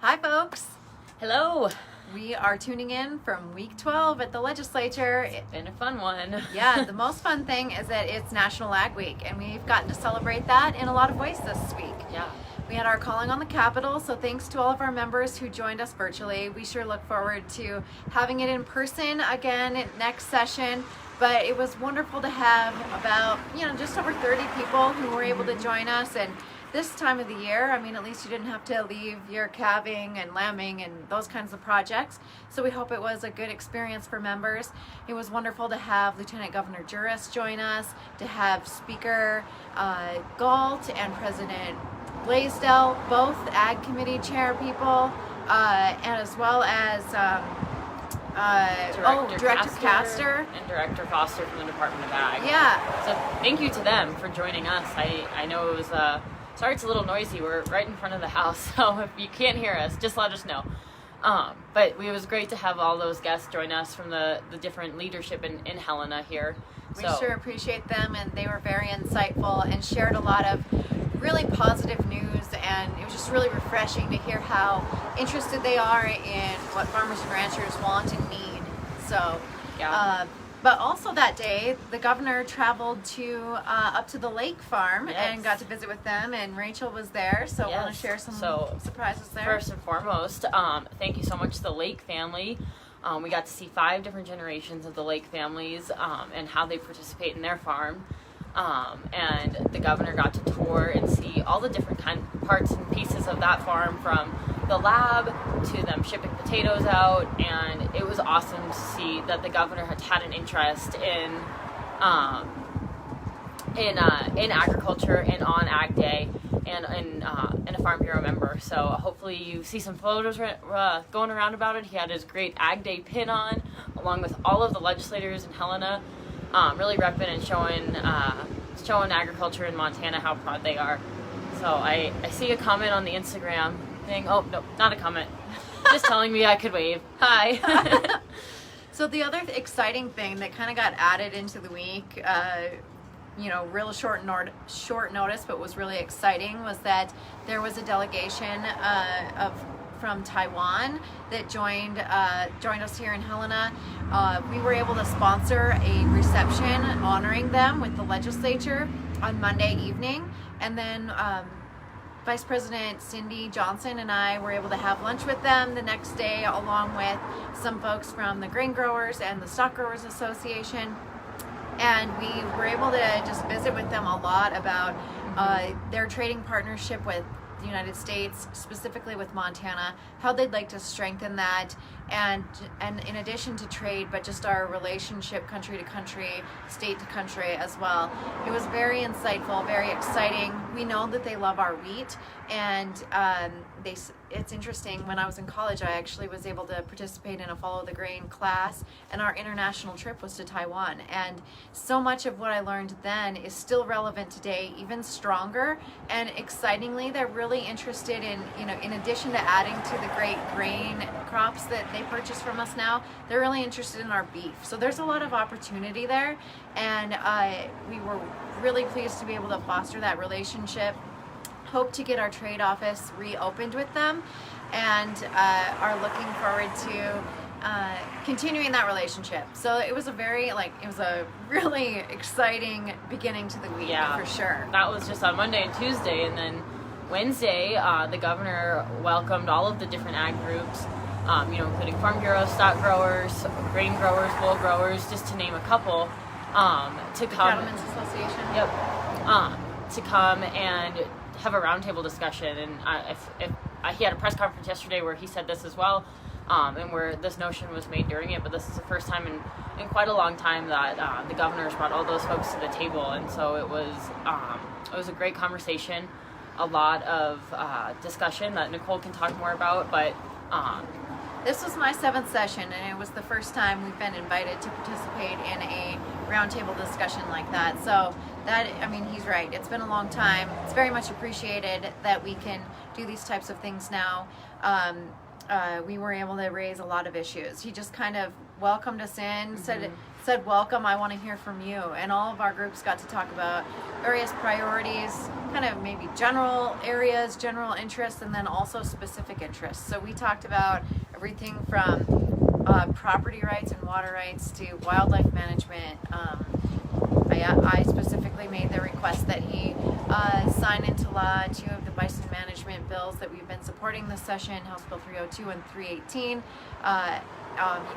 Hi, folks. Hello. We are tuning in from week 12 at the legislature. It's been a fun one. Yeah, the most fun thing is that it's National Ag Week, and we've gotten to celebrate that in a lot of ways this week. Yeah. We had our calling on the Capitol, so thanks to all of our members who joined us virtually. We sure look forward to having it in person again next session. But it was wonderful to have about, just over 30 people who were able to join us. And this time of the year, at least you didn't have to leave your calving and lambing and those kinds of projects. So we hope it was a good experience for members. It was wonderful to have Lieutenant Governor Juris join us, to have Speaker Galt and President Blaisdell, both Ag Committee chair people, and as well as Director Castor and Director Foster from the Department of Ag. Yeah. So thank you to them for joining us. I know it was sorry it's a little noisy. We're right in front of the house, so if you can't hear us, just let us know. But it was great to have all those guests join us from the different leadership in Helena here. We sure appreciate them, and they were very insightful and shared a lot of really positive news, and it was just really refreshing to hear how interested they are in what farmers and ranchers want and need. So, yeah. But also that day, the governor traveled to up to the lake farm and got to visit with them, and Rachel was there, so I want to share some surprises there. First and foremost, thank you so much to the Lake family. We got to see 5 different generations of the Lake families and how they participate in their farm. And the governor got to tour and see all the different parts and pieces of that farm, from the lab to them shipping potatoes out, and it was awesome to see that the governor had an interest in agriculture and on Ag Day and a Farm Bureau member. So hopefully you see some photos going around about it. He had his great Ag Day pin on, along with all of the legislators in Helena. Really repping and showing agriculture in Montana how proud they are. So I see a comment on the Instagram thing. Oh, no, not a comment. Just telling me I could wave. Hi. So the other exciting thing that kind of got added into the week, real short notice, but was really exciting, was that there was a delegation from Taiwan that joined us here in Helena. We were able to sponsor a reception honoring them with the legislature on Monday evening, and then Vice President Cindy Johnson and I were able to have lunch with them the next day, along with some folks from the Grain Growers and the Stock Growers Association. And we were able to just visit with them a lot about their trading partnership with the United States, specifically with Montana, how they'd like to strengthen that, and in addition to trade, but just our relationship country to country, state to country as well. It was very insightful, very exciting. We know that they love our wheat, and it's interesting, when I was in college, I actually was able to participate in a Follow the Grain class, and our international trip was to Taiwan. And so much of what I learned then is still relevant today, even stronger. And excitingly, they're really interested in, in addition to adding to the great grain crops that they purchase from us now, they're really interested in our beef. So there's a lot of opportunity there, and we were really pleased to be able to foster that relationship. Hope to get our trade office reopened with them, and are looking forward to continuing that relationship. So it was a really exciting beginning to the week, for sure. That was just on Monday and Tuesday, and then Wednesday, the governor welcomed all of the different ag groups, including Farm Bureau, Stock Growers, Grain Growers, Wool Growers, just to name a couple, to come. Cattlemen's Association. Yep. To come and have a roundtable discussion, and he had a press conference yesterday where he said this as well, and where this notion was made during it, but this is the first time in quite a long time that the governor's brought all those folks to the table, and so it was a great conversation, a lot of discussion that Nicole can talk more about, but this was my 7th session, and it was the first time we've been invited to participate in a roundtable discussion like that. So he's right. It's been a long time. It's very much appreciated that we can do these types of things now. We were able to raise a lot of issues. He just kind of welcomed us in, said welcome, I want to hear from you. And all of our groups got to talk about various priorities, kind of maybe general areas, general interests, and then also specific interests. So we talked about everything from property rights and water rights to wildlife management. I specifically made the request that he sign into law 2 of the bison management bills that we've been supporting this session, House Bill 302 and 318. You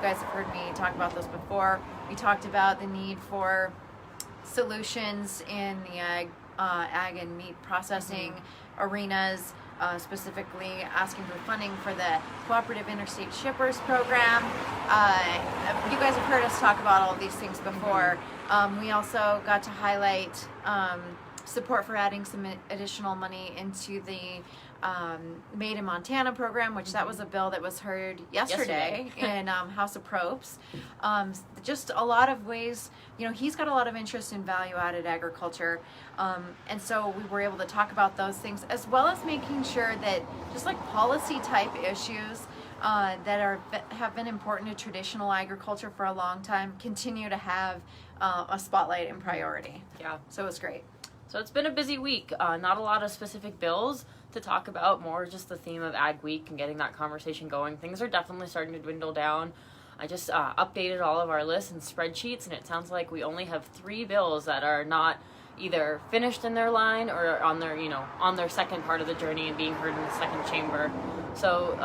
guys have heard me talk about those before. We talked about the need for solutions in the ag and meat processing arenas, specifically asking for funding for the Cooperative Interstate Shippers Program. You guys have heard us talk about all of these things before. We also got to highlight support for adding some additional money into the Made in Montana program, which that was a bill that was heard yesterday in House of Propes. Just a lot of ways, he's got a lot of interest in value-added agriculture, and so we were able to talk about those things, as well as making sure that just like policy-type issues that have been important to traditional agriculture for a long time continue to have a spotlight and priority. Yeah. So it was great. So it's been a busy week. Not a lot of specific bills to talk about, more just the theme of Ag Week and getting that conversation going. Things are definitely starting to dwindle down. I just updated all of our lists and spreadsheets, and it sounds like we only have 3 bills that are not either finished in their line or on their, on their second part of the journey and being heard in the second chamber. So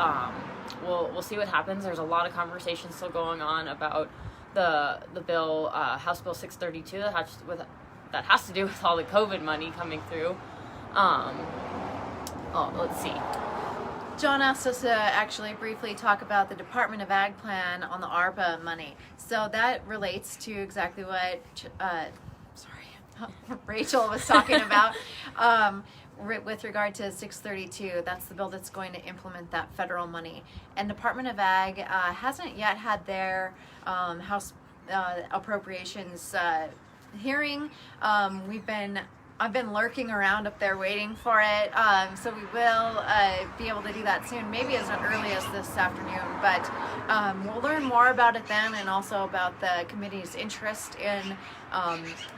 we'll see what happens. There's a lot of conversation still going on about the bill, House Bill 632, that has to do with all the COVID money coming through. Let's see. John asked us to actually briefly talk about the Department of Ag plan on the ARPA money. So that relates to exactly what Rachel was talking about with regard to 632. That's the bill that's going to implement that federal money. And Department of Ag hasn't yet had their House appropriations hearing. I've been lurking around up there waiting for it, so we will be able to do that soon, maybe as early as this afternoon, but we'll learn more about it then, and also about the committee's interest in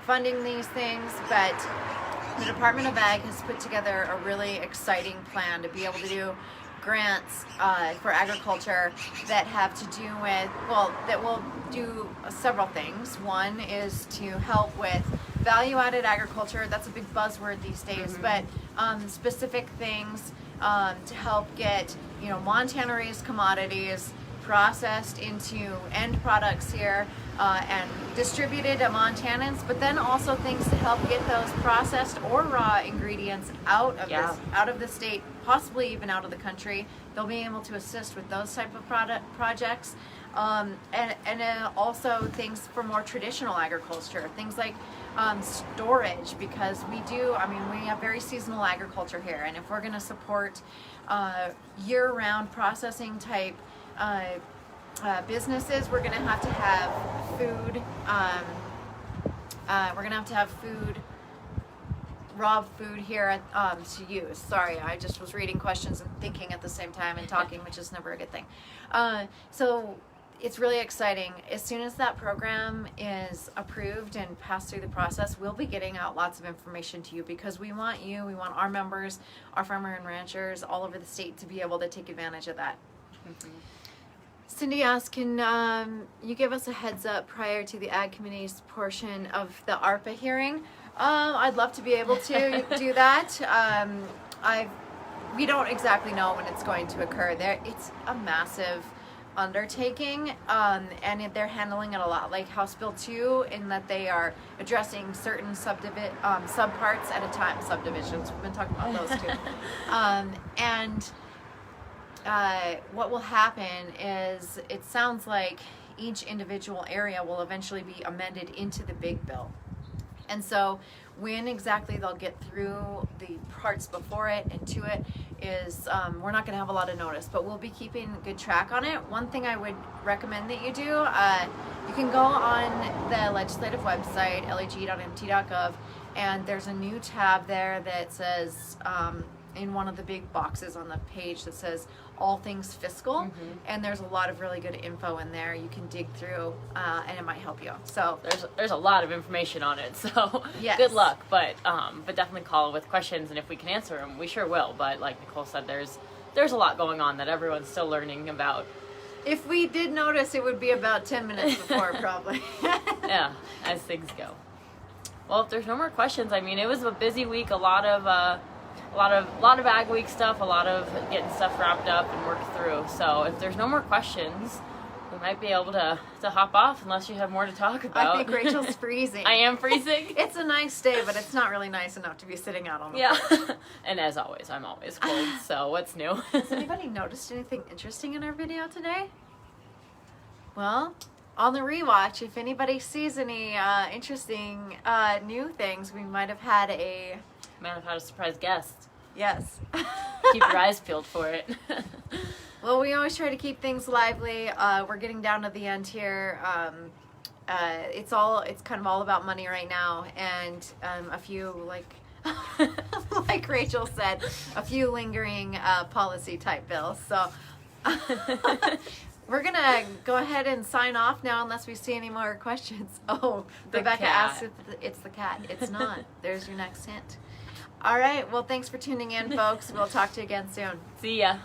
funding these things. But the Department of Ag has put together a really exciting plan to be able to do grants for agriculture that have to do with, that will do several things. One is to help with value-added agriculture. That's a big buzzword these days, but specific things to help get Montana-raised commodities processed into end products here and distributed to Montanans, but then also things to help get those processed or raw ingredients out of the state, possibly even out of the country. They'll be able to assist with those type of projects, and also things for more traditional agriculture, things like storage, because we have very seasonal agriculture here, and if we're going to support year-round processing type businesses, we're going to have to have food. We're going to have food, raw food here to use. Sorry, I just was reading questions and thinking at the same time and talking, which is never a good thing. So it's really exciting. As soon as that program is approved and passed through the process, we'll be getting out lots of information to you, because we want our members, our farmer and ranchers all over the state to be able to take advantage of that. Cindy asked, can you give us a heads up prior to the Ag Committee's portion of the ARPA hearing? I'd love to be able to do that. We don't exactly know when it's going to occur. It's a massive undertaking, and they're handling it a lot like House Bill 2, in that they are addressing certain subparts at a time. Subdivisions, we've been talking about those too. What will happen is, it sounds like each individual area will eventually be amended into the big bill. And so when exactly they'll get through the parts before it and to it is, we're not going to have a lot of notice, but we'll be keeping good track on it. One thing I would recommend that you do, you can go on the legislative website, leg.mt.gov, and there's a new tab there that says in one of the big boxes on the page that says all things fiscal, and there's a lot of really good info in there you can dig through, and it might help you. So there's a lot of information on it, so yes. Good luck, but definitely call with questions, and if we can answer them, we sure will. But like Nicole said, there's a lot going on that everyone's still learning about. If we did notice, it would be about 10 minutes before, probably. Yeah, as things go. Well, if there's no more questions, I mean, it was a busy week. A lot of Ag Week stuff. A lot of getting stuff wrapped up and worked through. So if there's no more questions, we might be able to hop off unless you have more to talk about. I think Rachel's freezing. I am freezing. It's a nice day, but it's not really nice enough to be sitting out on the porch. And as always, I'm always cold. So what's new? Has anybody noticed anything interesting in our video today? Well, on the rewatch, if anybody sees any interesting new things, we might have had a surprise guest. Yes. Keep your eyes peeled for it. Well, we always try to keep things lively. We're getting down to the end here. It's kind of all about money right now, and a few, like like Rachel said, a few lingering policy type bills. So we're gonna go ahead and sign off now, unless we see any more questions. Oh, Rebecca asked if it's the cat. It's not. There's your next hint. All right. Well, thanks for tuning in, folks. We'll talk to you again soon. See ya.